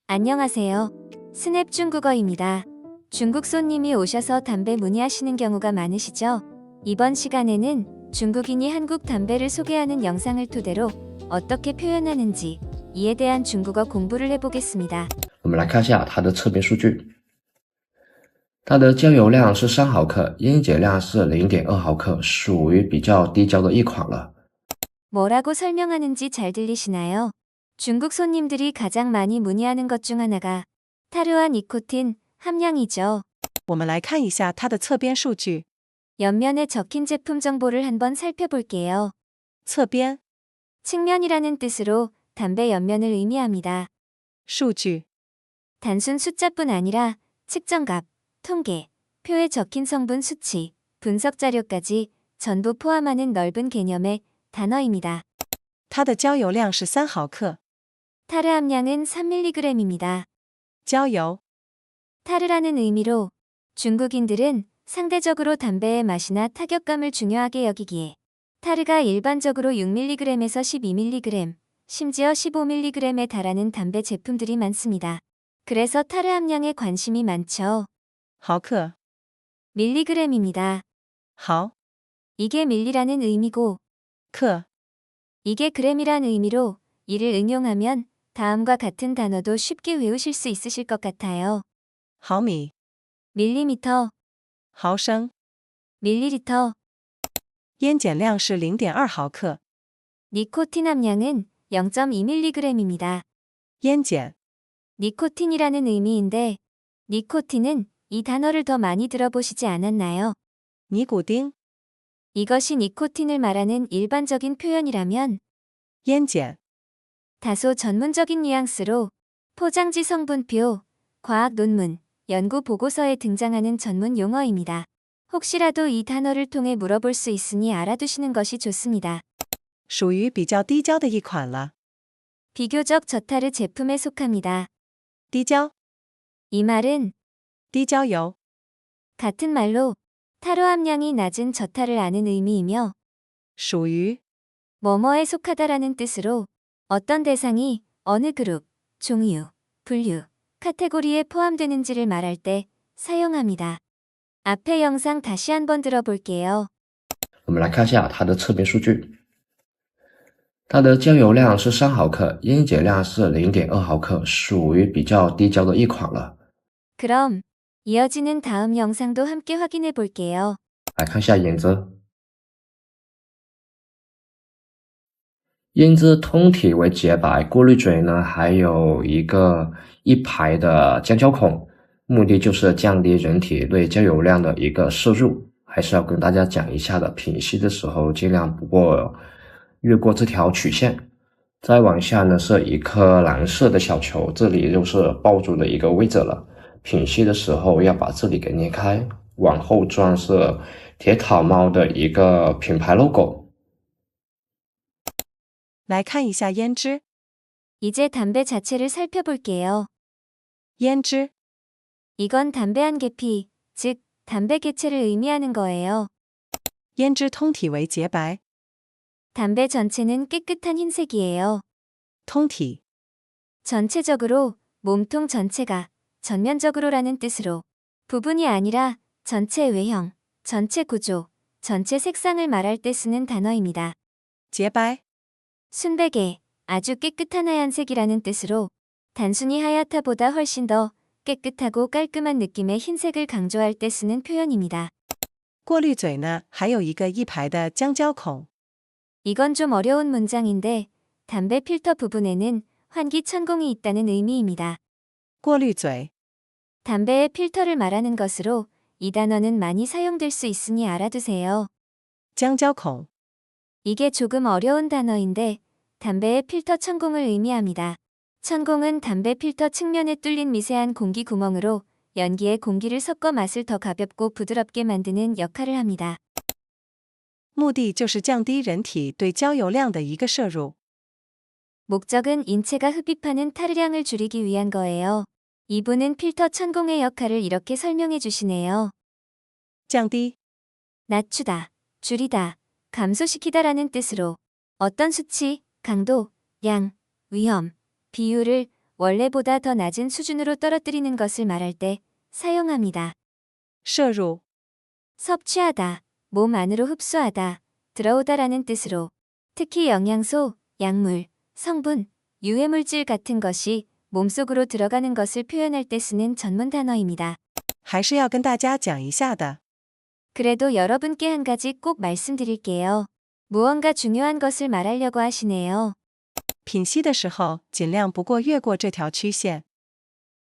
안녕하세요. 스냅 중국어입니다. 중국 손님이 오셔서 담배 문의하시는 경우가 많으시죠? 이번 시간에는 중국인이 한국 담배를 소개하는 영상을 토대로 어떻게 표현하는지 이에 대한 중국어 공부를 해보겠습니다. 我们来看一下它的测评数据。它的焦油量是3毫克，烟解量是0.2毫克，属于比较低焦的一款了。 뭐라고 설명하는지 잘 들리시나요? 중국 손님들이 가장 많이 문의하는 것 중 하나가 타르와 니코틴 함량이죠. 我们来看一下它的侧边数据。 옆면에 적힌 제품 정보를 한번 살펴볼게요. 侧边 측면이라는 뜻으로 담배 옆면을 의미합니다. 数据 단순 숫자뿐 아니라 측정값, 통계, 표에 적힌 성분 수치, 분석 자료까지 전부 포함하는 넓은 개념의 단어입니다. 它的焦油量是3毫克， 타르 함량은 3mg입니다. 焦油 타르라는 의미로 중국인들은 상대적으로 담배의 맛이나 타격감을 중요하게 여기기에 타르가 일반적으로 6mg에서 12mg, 심지어 15mg에 달하는 담배 제품들이 많습니다. 그래서 타르 함량에 관심이 많죠. 毫克 밀리그램입니다. 毫 이게 밀리라는 의미고 克 이게 그램이란 의미로 이를 응용하면 다음과 같은 단어도 쉽게 외우실 수 있으실 것 같아요. 毫米 밀리미터, 毫升， 밀리리터, 烟碱量是0.2毫克， 니코틴 함량은 0.2mg입니다. 烟碱 니코틴이라는 의미인데 니코틴은 이 단어를 더 많이 들어보시지 않았나요? 尼古丁 이것이 니코틴을 말하는 일반적인 표현이라면 烟碱 다소 전문적인 뉘앙스로 포장지 성분표, 과학 논문, 연구 보고서에 등장하는 전문 용어입니다. 혹시라도 이 단어를 통해 물어볼 수 있으니 알아두시는 것이 좋습니다. 属于比较低焦的一款了。 비교적 저타르 제품에 속합니다. 低焦 이 말은 低焦油 같은 말로 타르 함량이 낮은 저타를 아는 의미이며 属于 뭐뭐에 속하다라는 뜻으로 어떤 대상이 어느 그룹, 종류, 분류, 카테고리에 포함되는지를 말할 때 사용합니다. 앞의 영상 다시 한번 들어볼게요. 我们来看一下它的测评数据。它的焦油量是3毫克，烟解量是0.2毫克，属于比较低焦的一款了。 그럼 이어지는 다음 영상도 함께 확인해 볼게요. 来看一下烟支。烟支通体为洁白，过滤嘴呢还有一排的降胶孔，目的就是降低人体对焦油量的一个摄入。还是要跟大家讲一下的，品吸的时候尽量不越过这条曲线。再往下呢是一颗蓝色的小球，这里就是爆竹的一个位置了。品吸的时候要把这里给捏开，往后转是铁讨猫的一个品牌 logo。 来看一下胭脂。 이제 담배 자체를 살펴볼게요. 胭脂 이건 담배 한 계피, 즉 담배 개체를 의미하는 거예요. 胭脂通体为洁白， 담배 전체는 깨끗한 흰색이에요. 通体 전체적으로, 몸통 전체가, 전면적으로라는 뜻으로 부분이 아니라 전체 외형, 전체 구조, 전체 색상을 말할 때 쓰는 단어입니다. 洁白 순백의 아주 깨끗한 하얀색이라는 뜻으로 단순히 하얗다보다 훨씬 더 깨끗하고 깔끔한 느낌의 흰색을 강조할 때 쓰는 표현입니다. 过滤嘴呢还有一个一排的降胶孔， 이건 좀 어려운 문장인데 담배 필터 부분에는 환기 천공이 있다는 의미입니다. 过滤嘴 담배의 필터를 말하는 것으로 이 단어는 많이 사용될 수 있으니 알아두세요. 降胶孔 이게 조금 어려운 단어인데 담배의 필터 천공을 의미합니다. 천공은 담배 필터 측면에 뚫린 미세한 공기 구멍으로 연기에 공기를 섞어 맛을 더 가볍고 부드럽게 만드는 역할을 합니다. 目的就是降低人体对焦油量的一个摄入。 목적은 인체가 흡입하는 타르량을 줄이기 위한 거예요. 이분은 필터 천공의 역할을 이렇게 설명해 주시네요. 降低 낮추다, 줄이다, 감소시키다라는 뜻으로 어떤 수치, 강도, 양, 위험, 비율을 원래보다 더 낮은 수준으로 떨어뜨리는 것을 말할 때 사용합니다. 摄入 섭취하다, 몸 안으로 흡수하다, 들어오다라는 뜻으로 특히 영양소, 약물, 성분, 유해물질 같은 것이 몸속으로 들어가는 것을 표현할 때 쓰는 전문 단어입니다. 还是要跟大家讲一下的。 그래도 여러분께 한 가지 꼭 말씀드릴게요. 무언가 중요한 것을 말하려고 하시네요. 品析的时候，尽量不过越过这条曲线。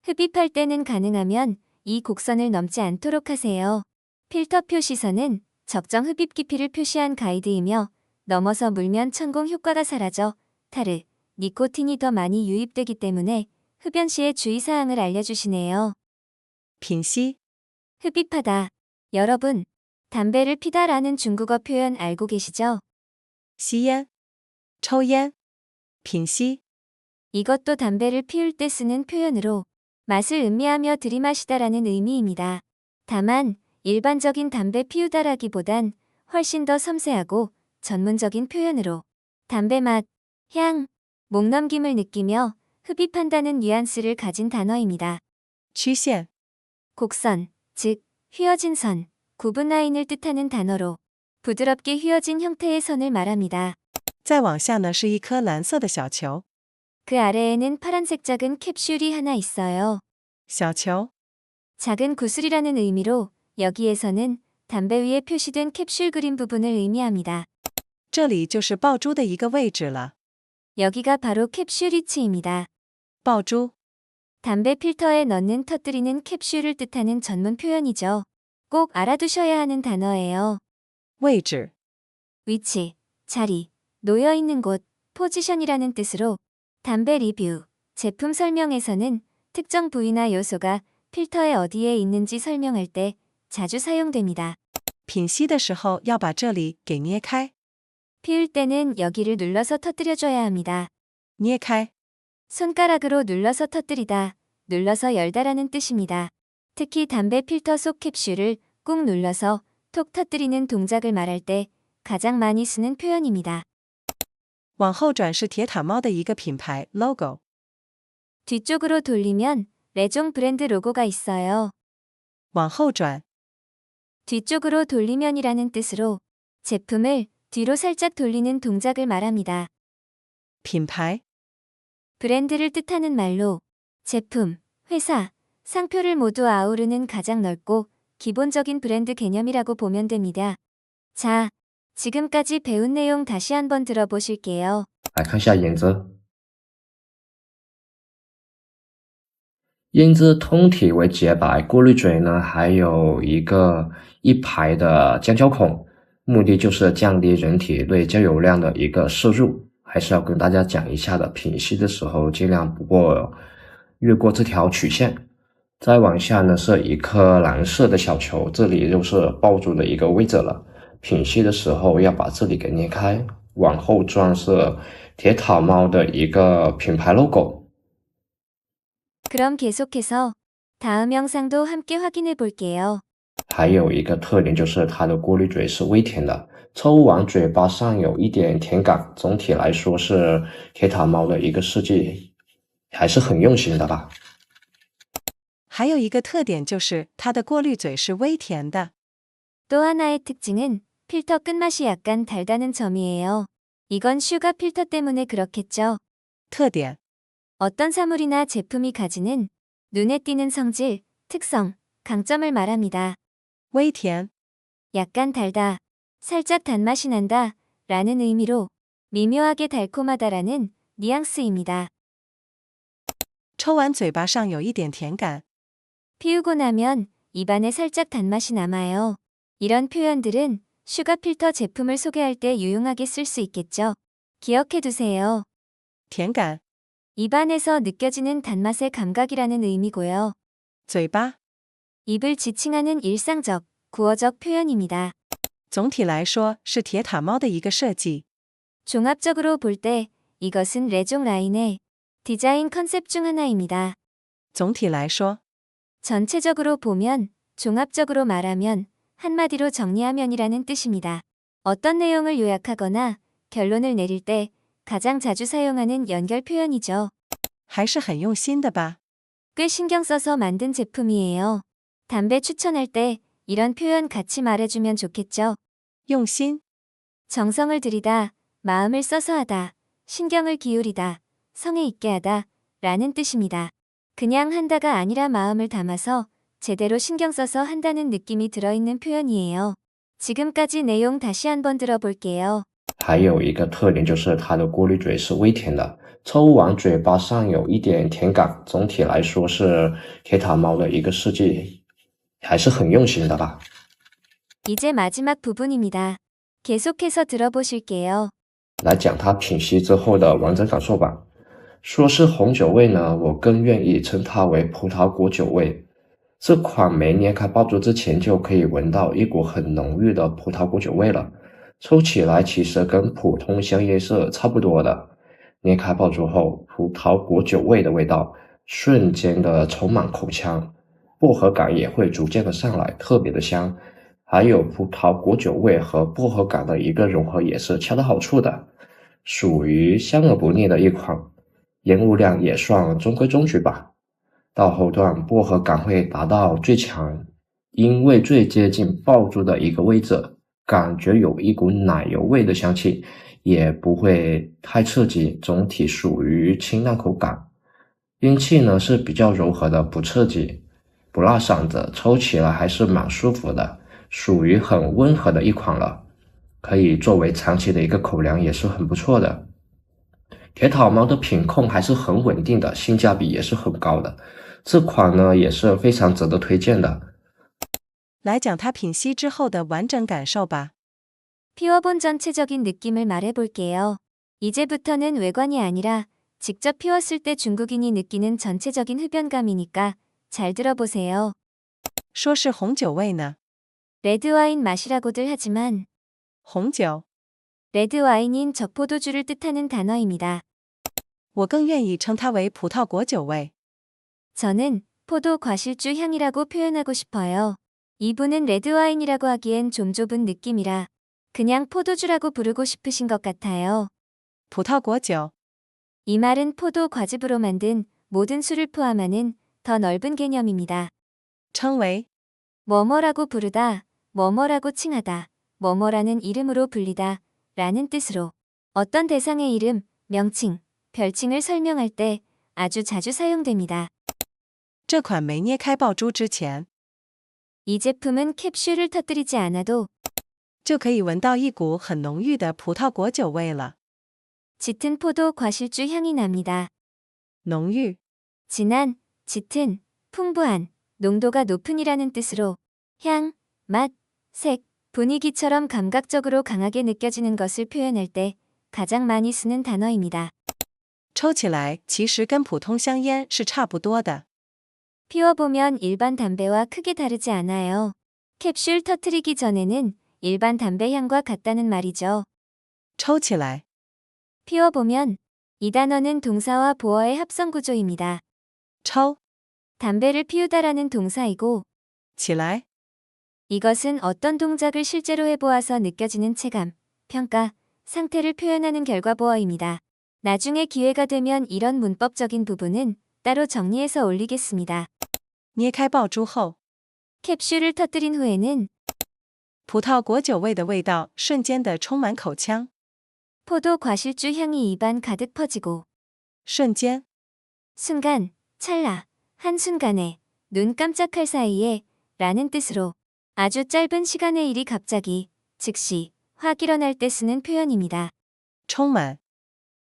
흡입할 때는 가능하면 이 곡선을 넘지 않도록 하세요. 필터 표시선은 적정 흡입 깊이를 표시한 가이드이며 넘어서 물면 천공 효과가 사라져 타르, 니코틴이 더 많이 유입되기 때문에 흡연 시의 주의사항을 알려주시네요. 品析 흡입하다. 여러분, 담배를 피다라는 중국어 표현 알고 계시죠? 吸烟、抽烟、品析 이것도 담배를 피울 때 쓰는 표현으로 맛을 음미하며 들이마시다라는 의미입니다. 다만 일반적인 담배 피우다라기보단 훨씬 더 섬세하고 전문적인 표현으로 담배 맛, 향, 목넘김을 느끼며 흡입한다는 뉘앙스를 가진 단어입니다. 曲线 곡선, 즉 휘어진 선, 구분 라인을 뜻하는 단어로 부드럽게 휘어진 형태의 선을 말합니다. 再往下呢是一颗蓝色的小球， 그 아래에는 파란색 작은 캡슐이 하나 있어요. 小球 작은 구슬이라는 의미로 여기에서는 담배 위에 표시된 캡슐 그림 부분을 의미합니다. 这里就是爆珠的一个位置了。 여기가 바로 캡슐 위치입니다. 爆珠 담배 필터에 넣는 터뜨리는 캡슐을 뜻하는 전문 표현이죠. 꼭 알아두셔야 하는 단어예요. 位置 위치, 자리, 놓여있는 곳, 포지션이라는 뜻으로 담배 리뷰, 제품 설명에서는 특정 부위나 요소가 필터에 어디에 있는지 설명할 때 자주 사용됩니다. 品析的时候要把这里给捏开， 피울 때는 여기를 눌러서 터뜨려줘야 합니다. 捏开 손가락으로 눌러서 터뜨리다, 눌러서 열다라는 뜻입니다. 특히 담배 필터 속 캡슐을 꾹 눌러서 톡 터뜨리는 동작을 말할 때 가장 많이 쓰는 표현입니다. 往后转是铁塔猫的一个品牌 logo， 뒤쪽으로 돌리면 레종 브랜드 로고가 있어요. 往后转 뒤쪽으로 돌리면이라는 뜻으로 제품을 뒤로 살짝 돌리는 동작을 말합니다. 品牌 브랜드를 뜻하는 말로 제품, 회사, 상표를 모두 아우르는 가장 넓고 기본적인 브랜드 개념이라고 보면 됩니다. 자, 지금까지 배운 내용 다시 한번 들어보실게요. 来看一下引子。烟支通体为洁白，过滤嘴呢还有一排的降胶孔，目的就是降低人体对焦油量的一个摄入。还是要跟大家讲一下的，品析的时候尽量不过越过这条曲线。再往下呢是一颗蓝色的小球，这里就是爆珠的一个位置了。品析的时候要把这里给捏开，往后转是铁塔猫的一个品牌 logo。 그럼 계속해서 다음 영상도 함께 확인해 볼게요. 还有一个特点就是它的过滤嘴是微甜的，抽完嘴巴上有一点甜感，总体来说是铁塔猫的一个设计还是很用心的吧。还有一个特点就是它的过滤嘴是微甜的。 또 하나의 특징은 필터 끝맛이 약간 달다는 점이에요. 이건 슈가 필터 때문에 그렇겠죠. 特点 어떤 사물이나 제품이 가지는 눈에 띄는 성질, 특성, 강점을 말합니다. 微甜 약간 달다, 살짝 단맛이 난다 라는 의미로 미묘하게 달콤하다라는 뉘앙스입니다. 抽完嘴巴上有一点甜感。 피우고 나면 입안에 살짝 단맛이 남아요. 이런 표현들은 슈가 필터 제품을 소개할 때 유용하게 쓸 수 있겠죠. 기억해 두세요. 甜感 입안에서 느껴지는 단맛의 감각이라는 의미고요. 嘴巴 입을 지칭하는 일상적, 구어적 표현입니다. 总体来说是铁塔猫的一个设计。 종합적으로 볼 때 이것은 레종 라인의 디자인 컨셉 중 하나입니다. 总体来说 전체적으로 보면, 종합적으로 말하면, 한마디로 정리하면이라는 뜻입니다. 어떤 내용을 요약하거나 결론을 내릴 때 가장 자주 사용하는 연결 표현이죠. 还是很用心的吧？ 꽤 신경 써서 만든 제품이에요. 담배 추천할 때 이런 표현 같이 말해주면 좋겠죠? 用心 정성을 들이다, 마음을 써서 하다, 신경을 기울이다, 성에 있게 하다 라는 뜻입니다. 그냥 한다가 아니라 마음을 담아서 제대로 신경 써서 한다는 느낌이 들어있는 표현이에요. 지금까지 내용 다시 한번 들어볼게요. 还有一个特点就是它的过滤嘴是微甜的，抽完嘴巴上有一点甜感。总体来说是铁塔猫的一个设计还是很用心的吧。 이제 마지막 부분입니다. 계속해서 들어보실게요. 来讲它品析之后的完整感受吧。说是红酒味呢，我更愿意称它为葡萄果酒味。这款没捏开爆珠之前就可以闻到一股很浓郁的葡萄果酒味了，抽起来其实跟普通香烟是差不多的。捏开爆珠后，葡萄果酒味的味道瞬间的充满口腔，薄荷感也会逐渐的上来，特别的香。还有葡萄果酒味和薄荷感的一个融合也是恰到好处的，属于香而不腻的一款，烟雾量也算中规中矩吧。到后段薄荷感会达到最强，因为最接近爆珠的一个位置，感觉有一股奶油味的香气，也不会太刺激，总体属于清淡口感。烟气呢是比较柔和的，不刺激，不辣嗓子，抽起来还是蛮舒服的，属于很温和的一款了，可以作为长期的一个口粮，也是很不错的。铁塔猫的品控还是很稳定的，性价比也是很高的，这款呢也是非常值得推荐的。来讲它品析之后的完整感受吧。 피워본 전체적인 느낌을 말해볼게요. 이제부터는 외관이 아니라 직접 피웠을 때 중국인이 느끼는 전체적인 흡연감이니까 잘 들어보세요. 说是红酒味呢， 레드와인 맛이라고들 하지만 红酒， 레드와인인 적포도주를 뜻하는 단어입니다. 我更愿意称它为葡萄果酒味。 저는 포도 과실주 향이라고 표현하고 싶어요. 이분은 레드와인이라고 하기엔 좀 좁은 느낌이라 그냥 포도주라고 부르고 싶으신 것 같아요. 葡萄果酒， 이 말은 포도 과즙으로 만든 모든 술을 포함하는 더 넓은 개념입니다. 称为 뭐뭐라고 부르다, 뭐뭐라고 칭하다, 뭐뭐라는 이름으로 불리다 라는 뜻으로 어떤 대상의 이름, 명칭, 별칭을 설명할 때 아주 자주 사용됩니다. 这款没捏开爆珠之前， 이 제품은 캡슐을 터뜨리지 않아도 就可以闻到一股很浓郁的葡萄果酒味了， 짙은 포도 과실주 향이 납니다. 浓郁 진한, 짙은, 풍부한, 농도가 높은이라는 뜻으로 향, 맛, 색, 분위기처럼 감각적으로 강하게 느껴지는 것을 표현할 때 가장 많이 쓰는 단어입니다. 抽起来其实跟普通香烟是差不多的。 피워보면 일반 담배와 크게 다르지 않아요. 캡슐 터트리기 전에는 일반 담배 향과 같다는 말이죠. 抽起来 피워보면 이 단어는 동사와 보어의 합성 구조입니다. 抽 담배를 피우다라는 동사이고 起来 이것은 어떤 동작을 실제로 해보아서 느껴지는 체감, 평가, 상태를 표현하는 결과보어입니다. 나중에 기회가 되면 이런 문법적인 부분은 따로 정리해서 올리겠습니다. 捏开爆珠后， 캡슐을 터뜨린 후에는 葡萄果酒味的味道瞬间的充满口腔， 포도 과실주 향이 입안 가득 퍼지고 瞬间 순간, 찰나, 한순간에, 눈 깜짝할 사이에 라는 뜻으로 아주 짧은 시간의 일이 갑자기, 즉시, 확 일어날 때 쓰는 표현입니다. 充满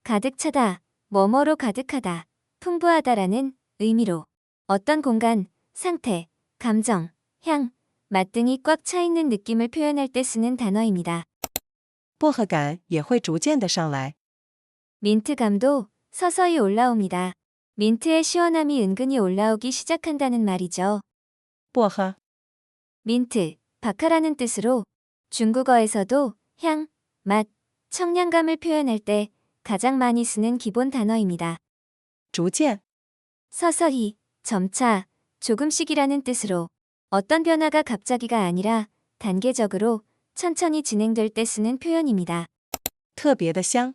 가득 차다, 뭐뭐로 가득하다, 풍부하다라는 의미로 어떤 공간, 상태, 감정, 향, 맛 등이 꽉 차 있는 느낌을 표현할 때 쓰는 단어입니다. 薄荷感也会逐渐的上来。 민트감도 서서히 올라옵니다. 민트의 시원함이 은근히 올라오기 시작한다는 말이죠. 薄荷 민트, 박하라는 뜻으로 중국어에서도 향, 맛, 청량감을 표현할 때 가장 많이 쓰는 기본 단어입니다. 逐渐 서서히, 점차, 조금씩이라는 뜻으로 어떤 변화가 갑자기가 아니라 단계적으로 천천히 진행될 때 쓰는 표현입니다. 特别的香，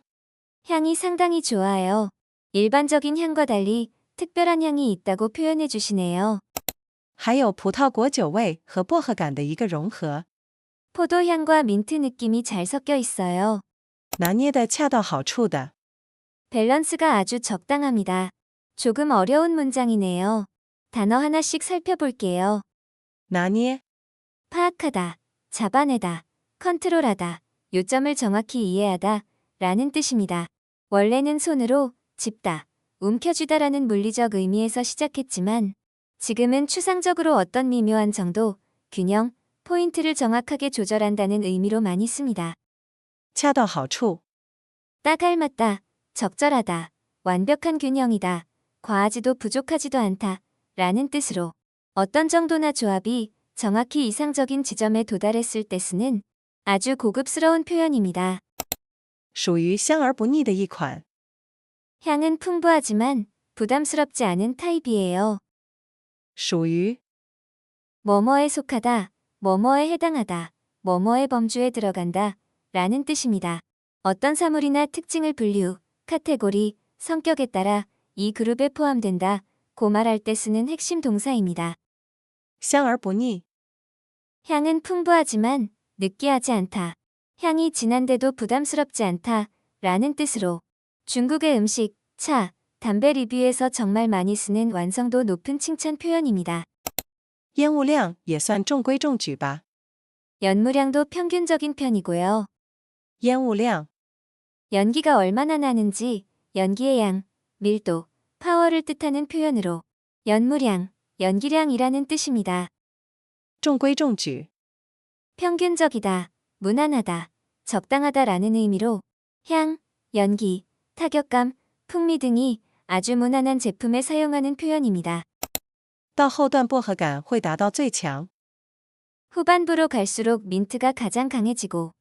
향이 상당히 좋아요. 일반적인 향과 달리 특별한 향이 있다고 표현해 주시네요. 还有葡萄果酒味和薄荷感的一个融合， 포도향과 민트 느낌이 잘 섞여 있어요. 拿捏的恰到好处的。 밸런스가 아주 적당합니다. 조금 어려운 문장이네요. 단어 하나씩 살펴볼게요. 拿捏 파악하다, 잡아내다, 컨트롤하다, 요점을 정확히 이해하다 라는 뜻입니다. 원래는 손으로 짚다, 움켜쥐다라는 물리적 의미에서 시작했지만 지금은 추상적으로 어떤 미묘한 정도, 균형, 포인트를 정확하게 조절한다는 의미로 많이 씁니다. 恰到好处， 딱 알맞다, 적절하다, 완벽한 균형이다, 과하지도 부족하지도 않다 라는 뜻으로 어떤 정도나 조합이 정확히 이상적인 지점에 도달했을 때 쓰는 아주 고급스러운 표현입니다. 属于香而不腻的一款。 향은 풍부하지만 부담스럽지 않은 타입이에요. 属于 뭐뭐에 속하다, 뭐뭐에 해당하다, 뭐뭐의 범주에 들어간다 라는 뜻입니다. 어떤 사물이나 특징을 분류, 카테고리, 성격에 따라 이 그룹에 포함된다 고 말할 때 쓰는 핵심 동사입니다. 香而不腻， 향은 풍부하지만 느끼하지 않다. 향이 진한데도 부담스럽지 않다 라는 뜻으로 중국의 음식, 차, 담배 리뷰에서 정말 많이 쓰는 완성도 높은 칭찬 표현입니다. 烟雾量也算中规中矩吧。 연무량도 평균적인 편이고요. 烟雾量 연기가 얼마나 나는지 연기의 양, 밀도, 파워를 뜻하는 표현으로 연무량, 연기량이라는 뜻입니다. 中规中矩， 평균적이다, 무난하다, 적당하다라는 의미로 향, 연기, 타격감, 풍미 등이 아주 무난한 제품에 사용하는 표현입니다. 到后段薄荷感会达到最强。 후반부로 갈수록 민트가 가장 강해지고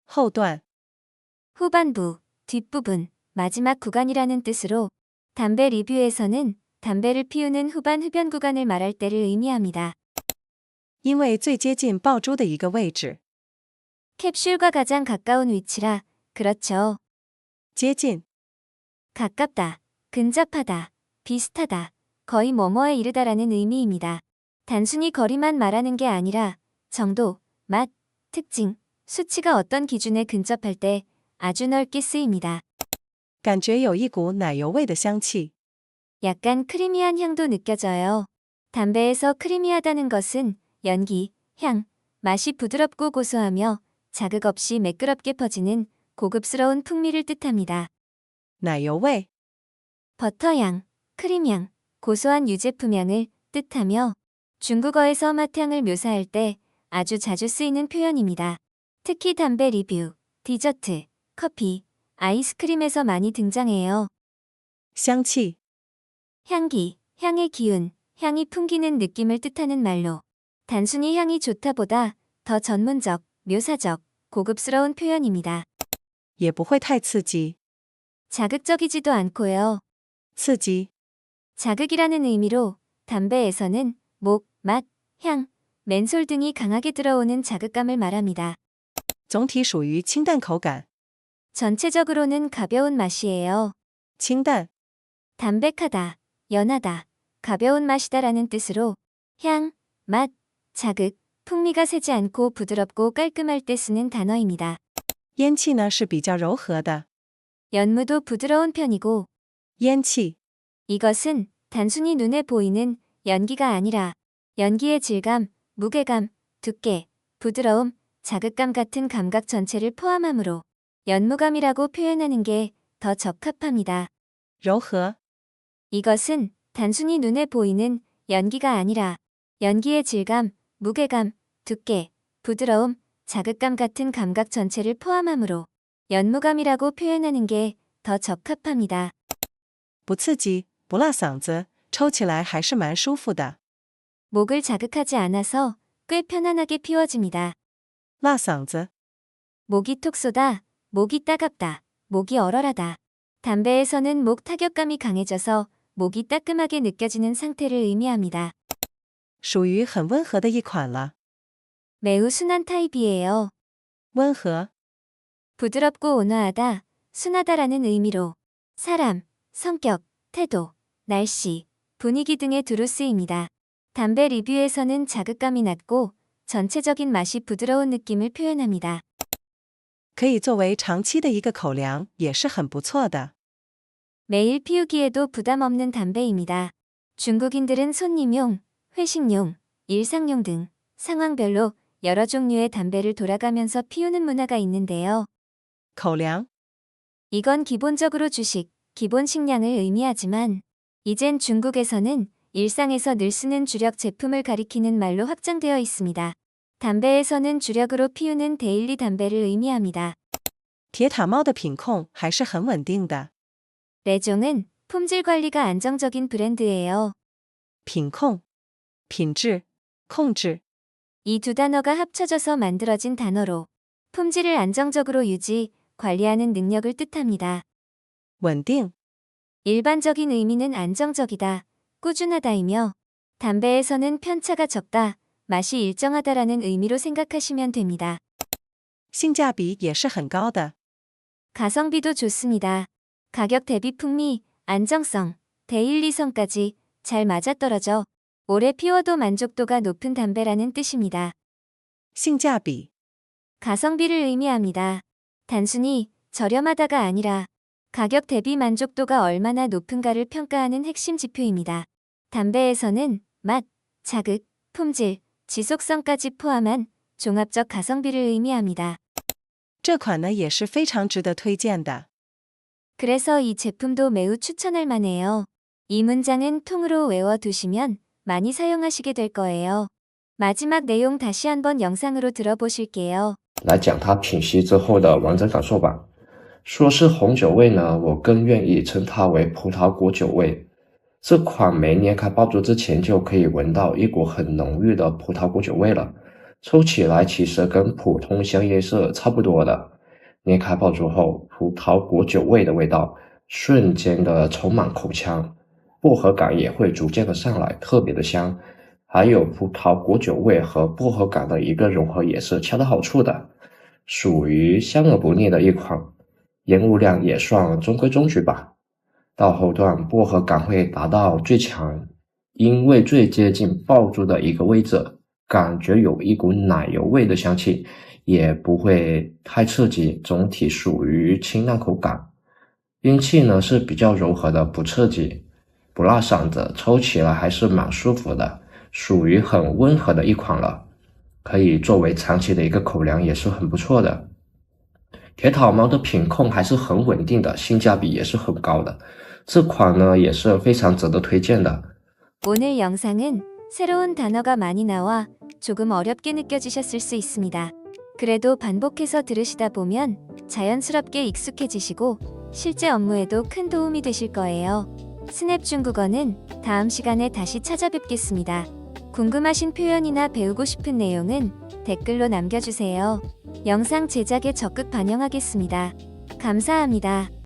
后段 후반부, 뒷부분, 마지막 구간이라는 뜻으로 담배 리뷰에서는 담배를 피우는 후반 흡연 구간을 말할 때를 의미합니다. 因为最接近爆珠的一个位置， 캡슐과 가장 가까운 위치라 그렇죠. 接近 가깝다, 근접하다, 비슷하다, 거의 뭐뭐에 이르다라는 의미입니다. 단순히 거리만 말하는 게 아니라 정도, 맛, 특징, 수치가 어떤 기준에 근접할 때 아주 넓게 쓰입니다. 感觉有一股奶油味的香气， 약간 크리미한 향도 느껴져요. 담배에서 크리미하다는 것은 연기, 향, 맛이 부드럽고 고소하며 자극 없이 매끄럽게 퍼지는 고급스러운 풍미를 뜻합니다. 奶油味 버터향, 크림향, 고소한 유제품향을 뜻하며 중국어에서 맛향을 묘사할 때 아주 자주 쓰이는 표현입니다. 특히 담배 리뷰, 디저트, 커피, 아이스크림에서 많이 등장해요. 香气 향기, 향의 기운, 향이 풍기는 느낌을 뜻하는 말로 단순히 향이 좋다보다 더 전문적, 묘사적, 고급스러운 표현입니다. 也不会太刺激， 자극적이지도 않고요. 刺激 자극이라는 의미로 담배에서는 목, 맛, 향, 맨솔 등이 강하게 들어오는 자극감을 말합니다. 总体属于清淡口感， 전체적으로는 가벼운 맛이에요. 清淡 담백하다, 연하다, 가벼운 맛이다라는 뜻으로 향, 맛, 자극, 풍미가 세지 않고 부드럽고 깔끔할 때 쓰는 단어입니다. 烟气呢是比较柔和的， 연무도 부드러운 편이고 烟气 이것은 단순히 눈에 보이는 연기가 아니라 연기의 질감, 무게감, 두께, 부드러움, 자극감 같은 감각 전체를 포함하므로 연무감이라고 표현하는 게 더 적합합니다. 柔和 이것은 단순히 눈에 보이는 연기가 아니라 연기의 질감, 무게감, 두께, 부드러움, 자극감 같은 감각 전체를 포함하므로 연무감이라고 표현하는 게 더 적합합니다. 不刺激，不辣嗓子，抽起来还是蛮舒服的。 목을 자극하지 않아서 꽤 편안하게 피워집니다. 辣嗓子 목이 톡 쏘다, 목이 따갑다, 목이 얼얼하다. 담배에서는 목 타격감이 강해져서 목이 따끔하게 느껴지는 상태를 의미합니다. 属于很温和的一款了， 매우 순한 타입이에요. 温和 부드럽고 온화하다, 순하다라는 의미로 사람, 성격, 태도, 날씨, 분위기 등에 두루 쓰입니다. 담배 리뷰에서는 자극감이 낮고 전체적인 맛이 부드러운 느낌을 표현합니다.可以作为长期的一个口粮，也是很不错的。 매일 피우기에도 부담 없는 담배입니다. 중국인들은 손님용, 회식용, 일상용 등 상황별로 여러 종류의 담배를 돌아가면서 피우는 문화가 있는데요. 口粮 이건 기본적으로 주식, 기본 식량을 의미하지만 이젠 중국에서는 일상에서 늘 쓰는 주력 제품을 가리키는 말로 확장되어 있습니다. 담배에서는 주력으로 피우는 데일리 담배를 의미합니다. 铁塔猫的品控还是很稳定的。 레종은 품질 관리가 안정적인 브랜드예요. 品控、品质、控制 이 두 단어가 합쳐져서 만들어진 단어로 품질을 안정적으로 유지, 관리하는 능력을 뜻합니다. 稳定 일반적인 의미는 안정적이다, 꾸준하다이며 담배에서는 편차가 적다, 맛이 일정하다라는 의미로 생각하시면 됩니다. 性价比也是很高的。 가성비도 좋습니다. 가격 대비 풍미, 안정성, 데일리성까지 잘 맞아떨어져 오래 피워도 만족도가 높은 담배라는 뜻입니다. 性价比 가성비를 의미합니다. 단순히 저렴하다가 아니라 가격 대비 만족도가 얼마나 높은가를 평가하는 핵심 지표입니다. 담배에서는 맛, 자극, 품질, 지속성까지 포함한 종합적 가성비를 의미합니다. 这款呢也是非常值得推荐的。 그래서 이 제품도 매우 추천할 만해요. 이 문장은 통으로 외워두시면 많이 사용하시게 될 거예요. 마지막 내용 다시 한번 영상으로 들어보실게요. 来讲它品析之后的完整感受吧。说是红酒味呢，我更愿意称它为葡萄果酒味。这款没捏开爆珠之前就可以闻到一股很浓郁的葡萄果酒味了，抽起来其实跟普通香烟是差不多的。捏开爆珠后，葡萄果酒味的味道瞬间的充满口腔，薄荷感也会逐渐的上来，特别的香。还有葡萄果酒味和薄荷感的一个融合也是恰到好处的，属于香而不腻的一款，烟雾量也算中规中矩吧。到后段薄荷感会达到最强，因为最接近爆珠的一个位置，感觉有一股奶油味的香气，也不会太刺激，总体属于清淡口感。烟气呢是比较柔和的，不刺激，不辣嗓子，抽起来还是蛮舒服的，属于很温和的一款了，可以作为长期的一个口粮，也是很不错的。铁塔猫的品控还是很稳定的，性价比也是很高的，这款呢也是非常值得推荐的。 오늘 영상은 새로운 단어가 많이 나와 조금 어렵게 느껴지셨을 수 있습니다. 그래도 반복해서 들으시다 보면 자연스럽게 익숙해지시고 실제 업무에도 큰 도움이 되실 거예요. 스냅 중국어는 다음 시간에 다시 찾아뵙겠습니다. 궁금하신 표현이나 배우고 싶은 내용은 댓글로 남겨주세요. 영상 제작에 적극 반영하겠습니다. 감사합니다.